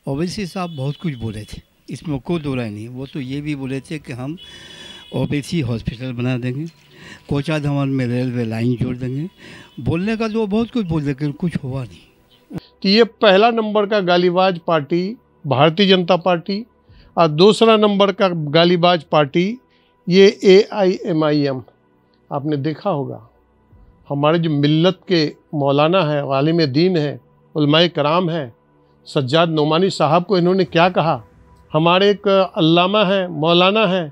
ओवैसी साहब बहुत कुछ बोले थे, इसमें कोई दो राय नहीं। वो तो ये भी बोले थे कि हम ओवैसी हॉस्पिटल बना देंगे, कोचाधामन में रेलवे लाइन जोड़ देंगे। बोलने का तो बहुत कुछ बोल, लेकिन कुछ हुआ नहीं। कि ये पहला नंबर का गालीबाज पार्टी भारतीय जनता पार्टी और दूसरा नंबर का गालीबाज पार्टी ये AIMIM। आपने देखा होगा हमारे जो मिल्लत के मौलाना है, आलिम दीन है, उलमाए कराम है, सज्जाद नोमानी साहब को इन्होंने क्या कहा। हमारे एक अल्लामा है, मौलाना है,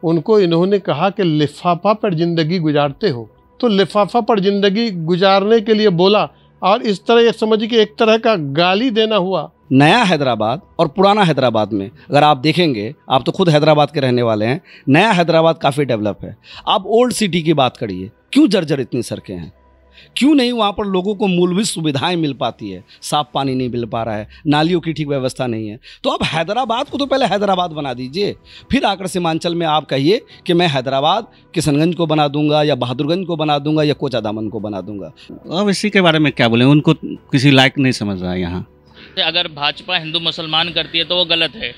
उनको इन्होंने कहा कि लिफाफा पर ज़िंदगी गुजारते हो, तो लिफाफा पर ज़िंदगी गुजारने के लिए बोला। और इस तरह ये समझिए कि एक तरह का गाली देना हुआ। नया हैदराबाद और पुराना हैदराबाद में अगर आप देखेंगे, आप तो खुद हैदराबाद के रहने वाले हैं, नया हैदराबाद काफ़ी डेवलप है। आप ओल्ड सिटी की बात करिए, क्यों जर्जर इतनी सड़कें हैं, क्यों नहीं वहाँ पर लोगों को मूलभूत सुविधाएं मिल पाती है, साफ पानी नहीं मिल पा रहा है, नालियों की ठीक व्यवस्था नहीं है। तो आप हैदराबाद को तो पहले हैदराबाद बना दीजिए, फिर आकर सीमांचल में आप कहिए कि मैं हैदराबाद किशनगंज को बना दूंगा या बहादुरगंज को बना दूंगा या कोचाधामन को बना दूंगा। अब इसी के बारे में क्या बोलें, उनको किसी लायक नहीं समझ रहा है यहाँ। अगर भाजपा हिंदू मुसलमान करती है तो वो गलत है,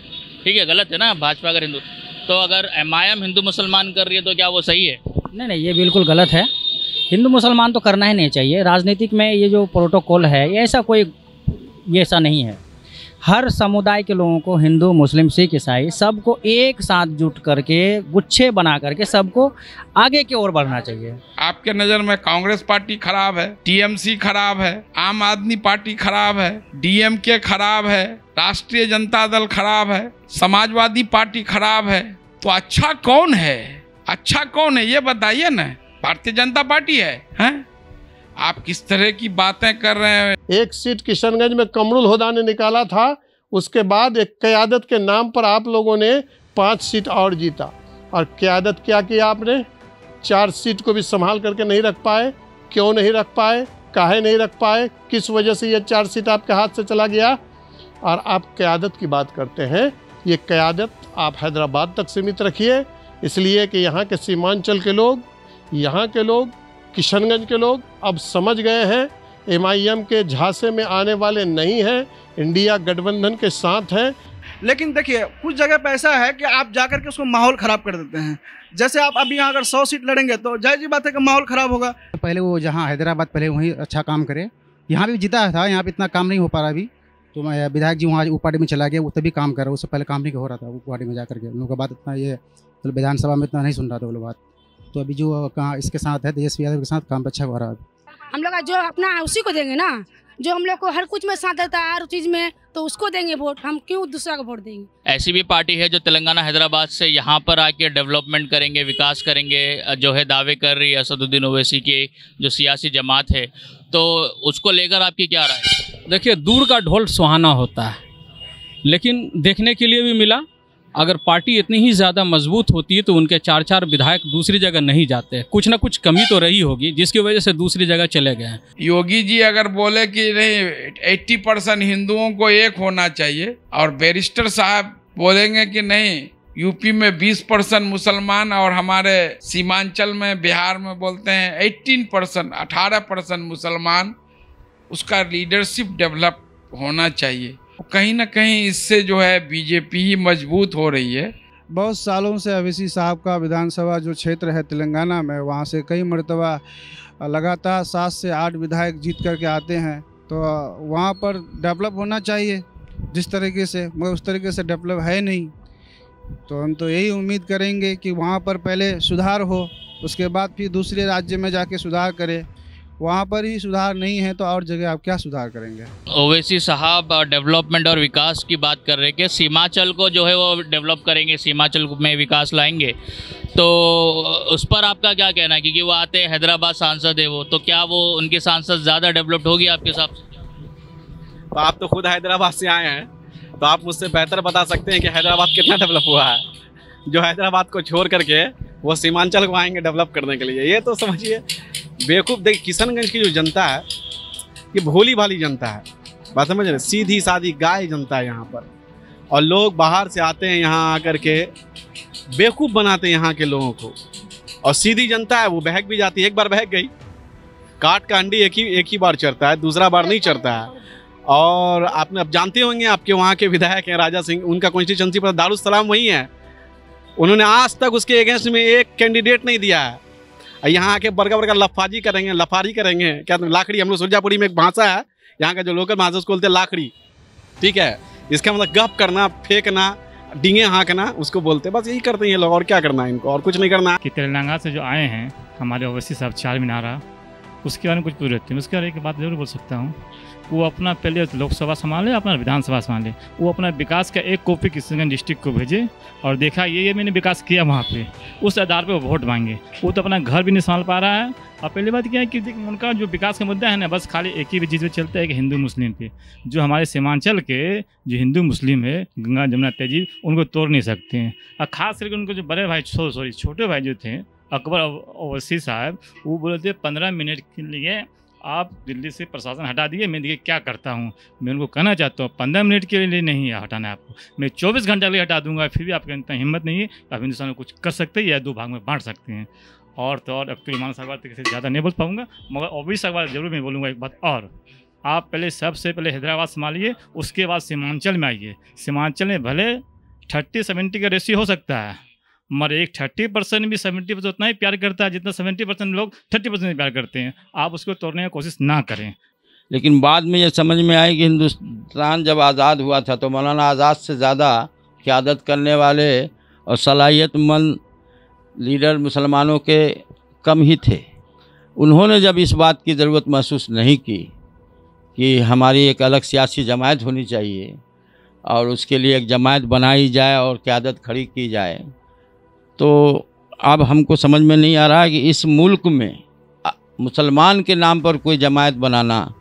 ठीक है, गलत है ना। भाजपा अगर हिंदू, तो अगर MIM हिंदू मुसलमान कर रही है तो क्या वो सही है? नहीं, ये बिल्कुल गलत है। हिंदू मुसलमान तो करना ही नहीं चाहिए। राजनीतिक में ये जो प्रोटोकॉल है, ये ऐसा नहीं है। हर समुदाय के लोगों को, हिंदू मुस्लिम सिख ईसाई, सबको एक साथ जुट करके गुच्छे बना करके सबको आगे की ओर बढ़ना चाहिए। आपके नज़र में कांग्रेस पार्टी खराब है, TMC खराब है, आम आदमी पार्टी खराब है, DMK खराब है, राष्ट्रीय जनता दल खराब है, समाजवादी पार्टी खराब है, तो अच्छा कौन है? अच्छा कौन है ये बताइए ना। भारतीय जनता पार्टी है, हैं? आप किस तरह की बातें कर रहे हैं। एक सीट किशनगंज में कमरुल हुदा ने निकाला था, उसके बाद एक क़यादत के नाम पर आप लोगों ने 5 सीट और जीता। और क़यादत क्या किया आपने? 4 सीट को भी संभाल करके नहीं रख पाए। क्यों नहीं रख पाए? काहे नहीं रख पाए? किस वजह से ये 4 सीट आपके हाथ से चला गया? और आप क़यादत की बात करते हैं, ये क़यादत आप हैदराबाद तक सीमित रखिए, इसलिए कि यहाँ के सीमांचल के लोग, यहाँ के लोग, किशनगंज के लोग अब समझ गए हैं MIM के झांसे में आने वाले नहीं हैं, इंडिया गठबंधन के साथ हैं। लेकिन देखिए कुछ जगह पे ऐसा है कि आप जाकर के उसको माहौल ख़राब कर देते हैं। जैसे आप अभी यहाँ अगर 100 सीट लड़ेंगे तो जाहिर सी बात है कि माहौल ख़राब होगा। पहले वो जहाँ हैदराबाद पहले वहीं अच्छा काम करे, यहाँ भी जीता था, यहाँ पे इतना काम नहीं हो पा रहा अभी। तो विधायक जी वहाँ पार्टी में चला गया, वो तभी काम कर रहा, उससे पहले काम नहीं हो रहा था वो पार्टी में जा करके। उन लोगों का बात इतना ये मतलब विधानसभा में इतना नहीं सुन रहा था वो लोग बात। तो अभी जो कहाँ इसके साथ है, तेजस्वी यादव के साथ काम अच्छा हो रहा है। हम लोग जो अपना उसी को देंगे ना, जो हम लोग को हर कुछ में साथ देता है, हर चीज़ में, तो उसको देंगे वोट। हम क्यों दूसरा को वोट देंगे? ऐसी भी पार्टी है जो तेलंगाना हैदराबाद से यहाँ पर आके डेवलपमेंट करेंगे, विकास करेंगे, जो है दावे कर रही है असदुद्दीन ओवैसी की जो सियासी जमात है, तो उसको लेकर आपकी क्या राय है? देखिए, दूर का ढोल सुहाना होता है, लेकिन देखने के लिए भी मिला। अगर पार्टी इतनी ही ज़्यादा मजबूत होती है तो उनके 4 विधायक दूसरी जगह नहीं जाते। कुछ ना कुछ कमी तो रही होगी जिसकी वजह से दूसरी जगह चले गए हैं। योगी जी अगर बोले कि नहीं 80% हिंदुओं को एक होना चाहिए, और बैरिस्टर साहब बोलेंगे कि नहीं यूपी में 20% मुसलमान, और हमारे सीमांचल में बिहार में बोलते हैं 18% मुसलमान, उसका लीडरशिप डेवलप होना चाहिए। कहीं ना कहीं इससे जो है बीजेपी ही मजबूत हो रही है। बहुत सालों से ओवैसी साहब का विधानसभा जो क्षेत्र है तेलंगाना में, वहाँ से कई मरतबा लगातार 7 से 8 विधायक जीत करके आते हैं। तो वहाँ पर डेवलप होना चाहिए जिस तरीके से, मगर उस तरीके से डेवलप है नहीं। तो हम तो यही उम्मीद करेंगे कि वहाँ पर पहले सुधार हो, उसके बाद फिर दूसरे राज्य में जाके सुधार करें। वहाँ पर ही सुधार नहीं है तो और जगह आप क्या सुधार करेंगे? ओवैसी साहब डेवलपमेंट और विकास की बात कर रहे हैं कि सीमांचल को जो है वो डेवलप करेंगे, सीमांचल में विकास लाएंगे, तो उस पर आपका क्या कहना है? क्योंकि वो आते हैं, हैदराबाद सांसद है वो, तो क्या वो उनकी सांसद ज़्यादा डेवलप्ड होगी आपके हिसाब से? तो आप तो खुद हैदराबाद से आए हैं, तो आप मुझसे बेहतर बता सकते हैं कि हैदराबाद कितना डेवलप हुआ है, जो हैदराबाद को छोड़ करके वो सीमांचल को आएंगे डेवलप करने के लिए। ये तो समझिए बेवकूफ़। देखिए, किशनगंज की जो जनता है ये भोली भाली जनता है, बात समझ रहे, सीधी सादी गाय जनता है यहाँ पर। और लोग बाहर से आते हैं यहाँ आकर के बेवकूफ़ बनाते हैं यहाँ के लोगों को। और सीधी जनता है वो बहक भी जाती है, एक बार बहक गई, काट का अंडी एक ही बार चढ़ता है, दूसरा बार नहीं चढ़ता है। और आपने अब जानते होंगे आपके वहाँ के विधायक हैं राजा सिंह, उनका कॉन्स्टिट्यूंसी पर दारुस्सलाम वही है। उन्होंने आज तक उसके अगेंस्ट में एक कैंडिडेट नहीं दिया है। यहाँ आके बड़का बड़का लफाजी करेंगे, लफारी करेंगे, क्या लाखड़ी, हम लोग सुरजापुरी में एक भाषा है यहाँ का जो लोकल भाषा उसको बोलते हैं लाखड़ी, ठीक है। इसका मतलब गप करना, फेंकना, डींगे हाँकना उसको बोलते हैं। बस यही करते हैं ये लोग, और क्या करना है इनको, और कुछ नहीं करना। कि तेलंगाना से जो आए हैं हमारे ओवैसी साहब चार मीनारा, उसके बारे में कुछ पूछ रहते हैं। उसके बारे में एक बात जरूर बोल सकता हूँ, वो अपना पहले लोकसभा संभाले, अपना विधानसभा संभाले, वो अपना विकास का एक कॉपी किशनगंज डिस्ट्रिक्ट को भेजे और देखा ये मैंने विकास किया वहाँ पे, उस आधार पे वो वोट मांगे। वो तो अपना घर भी नहीं संभाल पा रहा है। और पहली बात क्या है कि उनका जो विकास का मुद्दा है ना, बस खाली एक ही चीज़ पे चलता है कि हिंदू मुस्लिम पे। जो हमारे सीमांचल के जो हिंदू मुस्लिम है, गंगा जमुना तहजीब, उनको तोड़ नहीं सकते हैं। और ख़ास करके उनको जो बड़े भाई छोटे भाई जो थे अकबर ओवैसी साहब, वो बोले थे 15 मिनट के लिए आप दिल्ली से प्रशासन हटा दिए, मैं देखिए क्या करता हूँ। मैं उनको कहना चाहता हूँ 15 मिनट के लिए नहीं हटाना है आपको, मैं 24 घंटे के लिए हटा दूंगा, फिर भी आपके इतना हिम्मत नहीं है। आप हिंदुस्तान में कुछ कर सकते हैं या दो भाग में बांट सकते हैं। और तो और अब्दुल ईमान साहब से ज़्यादा नहीं बोल पाऊँगा, मगर ओवैसी साहब जरूर मैं बोलूँगा एक बात और, आप पहले सबसे पहले हैदराबाद संभालिए, उसके बाद सीमांचल में आइए। सीमांचल में भले 30-70 का रेशियो हो सकता है, मगर एक 30% भी 70% उतना ही प्यार करता है जितना 70% लोग 30% प्यार करते हैं। आप उसको तोड़ने की कोशिश ना करें। लेकिन बाद में ये समझ में आए कि हिंदुस्तान जब आज़ाद हुआ था तो मौलाना आज़ाद से ज़्यादा क़यादत करने वाले और सलाहियतमंद लीडर मुसलमानों के कम ही थे। उन्होंने जब इस बात की ज़रूरत महसूस नहीं की कि हमारी एक अलग सियासी जमात होनी चाहिए और उसके लिए एक जमात बनाई जाए और क़यादत खड़ी की जाए, तो अब हमको समझ में नहीं आ रहा है कि इस मुल्क में मुसलमान के नाम पर कोई जमात बनाना,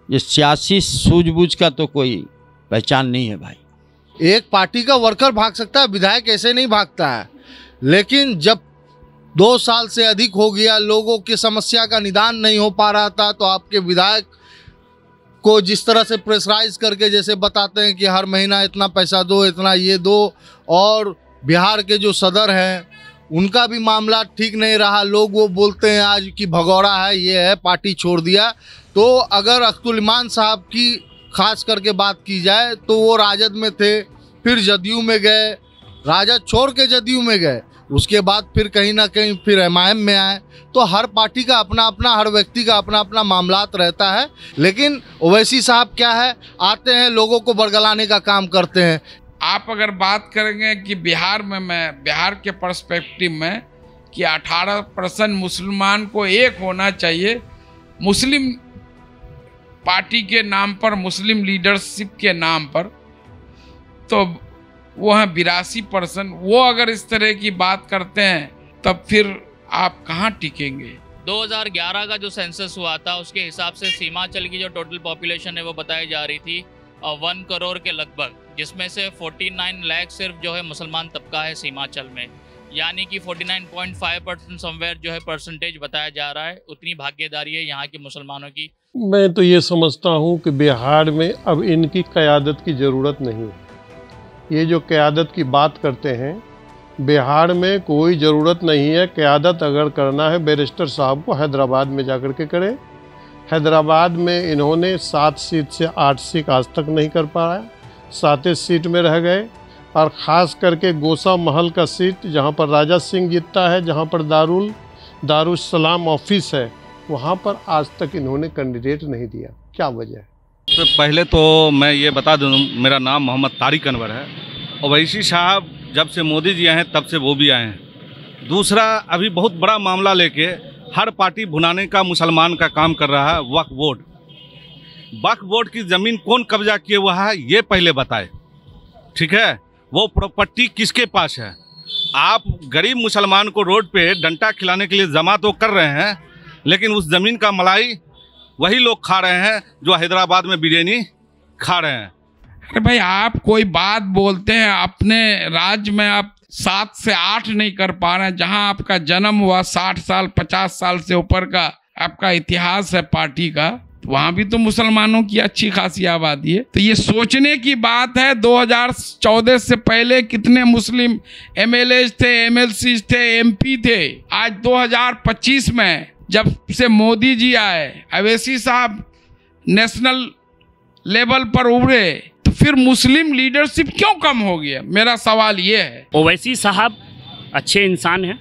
ये सियासी सूझबूझ का तो कोई पहचान नहीं है भाई। एक पार्टी का वर्कर भाग सकता है, विधायक ऐसे नहीं भागता है। लेकिन जब 2 साल से अधिक हो गया, लोगों की समस्या का निदान नहीं हो पा रहा था, तो आपके विधायक को जिस तरह से प्रेशराइज करके जैसे बताते हैं कि हर महीना इतना पैसा दो, इतना ये दो, और बिहार के जो सदर हैं उनका भी मामला ठीक नहीं रहा। लोग वो बोलते हैं आज कि भगौड़ा है, ये है, पार्टी छोड़ दिया। तो अगर अब्दुल ईमान साहब की खास करके बात की जाए तो वो राजद में थे, फिर जदयू में गए, राजद छोड़ के जदयू में गए, उसके बाद फिर कहीं ना कहीं फिर एमआईएम में आए। तो हर पार्टी का अपना अपना, हर व्यक्ति का अपना अपना मामलात रहता है। लेकिन ओवैसी साहब क्या है, आते हैं लोगों को बरगलाने का काम करते हैं। आप अगर बात करेंगे कि बिहार में, मैं बिहार के पर्सपेक्टिव में कि 18% मुसलमान को एक होना चाहिए, मुस्लिम पार्टी के नाम पर, मुस्लिम लीडरशिप के नाम पर, तो वो है 82%। वो अगर इस तरह की बात करते हैं तब फिर आप कहाँ टिकेंगे। 2011 का जो सेंसस हुआ था उसके हिसाब से सीमांचल की जो टोटल पॉपुलेशन है वो बताई जा रही थी 1 करोड़ के लगभग, जिसमें से 49 लाख सिर्फ जो है मुसलमान तबका है सीमांचल में, यानी कि 49.5% समवेयर जो है परसेंटेज बताया जा रहा है। उतनी भागीदारी है यहाँ के मुसलमानों की। मैं तो ये समझता हूँ कि बिहार में अब इनकी क़यादत की ज़रूरत नहीं है। ये जो क़यादत की बात करते हैं, बिहार में कोई ज़रूरत नहीं है। क़यादत अगर करना है बैरिस्टर साहब को हैदराबाद में जाकर के करें। हैदराबाद में इन्होंने 7 सीट से 8 सीट आज तक नहीं कर पाया, 7 सीट में रह गए। और ख़ास करके गोसा महल का सीट जहाँ पर राजा सिंह जीतता है, जहाँ पर दारुस्सलाम ऑफिस है, वहाँ पर आज तक इन्होंने कैंडिडेट नहीं दिया। क्या वजह है? तो पहले तो मैं ये बता दूँ, मेरा नाम मोहम्मद तारिक अनवर है। ओवैसी साहब जब से मोदी जी आए हैं तब से वो भी आए हैं। दूसरा, अभी बहुत बड़ा मामला लेके हर पार्टी भुनाने का मुसलमान का काम कर रहा है। वक्फ बोर्ड, वक्फ बोर्ड की ज़मीन कौन कब्जा किए हुआ है ये पहले बताए, ठीक है? वो प्रॉपर्टी किसके पास है? आप गरीब मुसलमान को रोड पे डंडा खिलाने के लिए जमा तो कर रहे हैं, लेकिन उस ज़मीन का मलाई वही लोग खा रहे हैं जो हैदराबाद में बिरयानी खा रहे हैं। अरे भाई, आप कोई बात बोलते हैं, अपने राज्य में आप 7 से 8 नहीं कर पा रहे हैं, जहां आपका जन्म हुआ, 60 साल 50 साल से ऊपर का आपका इतिहास है पार्टी का, वहां भी तो मुसलमानों की अच्छी खासी आबादी है। तो ये सोचने की बात है 2014 से पहले कितने मुस्लिम एमएलए थे, एमएलसी थे, एमपी थे। आज 2025 में जब से मोदी जी आए, ओवैसी साहब नेशनल लेवल पर उभरे तो फिर मुस्लिम लीडरशिप क्यों कम हो गया? मेरा सवाल ये है। ओवैसी साहब अच्छे इंसान हैं,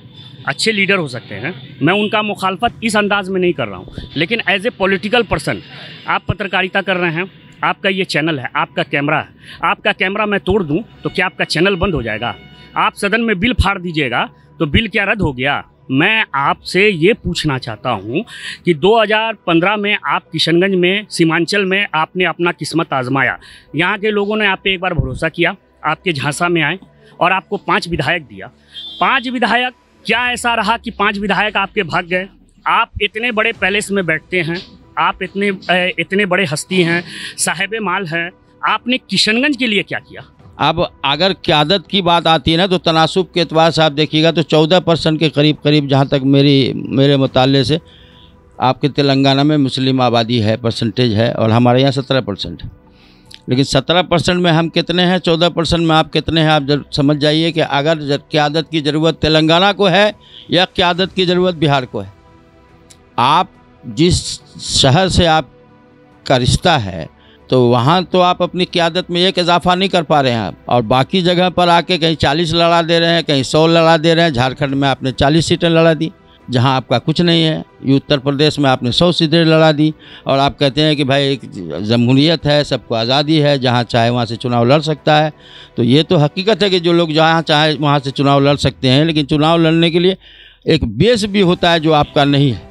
अच्छे लीडर हो सकते हैं, मैं उनका मुखालफत इस अंदाज में नहीं कर रहा हूँ, लेकिन एज ए पॉलिटिकल पर्सन आप पत्रकारिता कर रहे हैं, आपका ये चैनल है, आपका कैमरा है, आपका कैमरा मैं तोड़ दूँ तो क्या आपका चैनल बंद हो जाएगा? आप सदन में बिल फाड़ दीजिएगा तो बिल क्या रद्द हो गया? मैं आपसे ये पूछना चाहता हूँ कि 2015 में आप किशनगंज में सीमांचल में आपने अपना किस्मत आजमाया, यहाँ के लोगों ने आप पे एक बार भरोसा किया, आपके झांसा में आए और आपको 5 विधायक दिया। 5 विधायक क्या ऐसा रहा कि 5 विधायक आपके भाग गए? आप इतने बड़े पैलेस में बैठते हैं, आप इतने बड़े हस्ती हैं, साहिब माल हैं, आपने किशनगंज के लिए क्या किया? अब अगर क़यादत की बात आती है ना तो तनासुब के एतबार से आप देखिएगा तो 14% के करीब जहाँ तक मेरे मुताले से आपके तेलंगाना में मुस्लिम आबादी है, परसेंटेज है, और हमारे यहाँ 17%। लेकिन 17% में हम कितने हैं, 14% में आप कितने हैं? आप जब समझ जाइए कि अगर क़यादत की ज़रूरत तेलंगाना को है या क़यादत की ज़रूरत बिहार को है। आप जिस शहर से आपका रिश्ता है तो वहाँ तो आप अपनी क़यादत में एक इजाफा नहीं कर पा रहे हैं, और बाकी जगह पर आके कहीं 40 लड़ा दे रहे हैं, कहीं 100 लड़ा दे रहे हैं। झारखंड में आपने 40 सीटें लड़ा दी जहाँ आपका कुछ नहीं है, उत्तर प्रदेश में आपने 100 सीटें लड़ा दी, और आप कहते हैं कि भाई एक जमहूरियत है, सबको आज़ादी है, जहाँ चाहे वहाँ से चुनाव लड़ सकता है। तो ये तो हकीकत है कि जो लोग जहाँ चाहे वहाँ से चुनाव लड़ सकते हैं, लेकिन चुनाव लड़ने के लिए एक बेस भी होता है जो आपका नहीं है।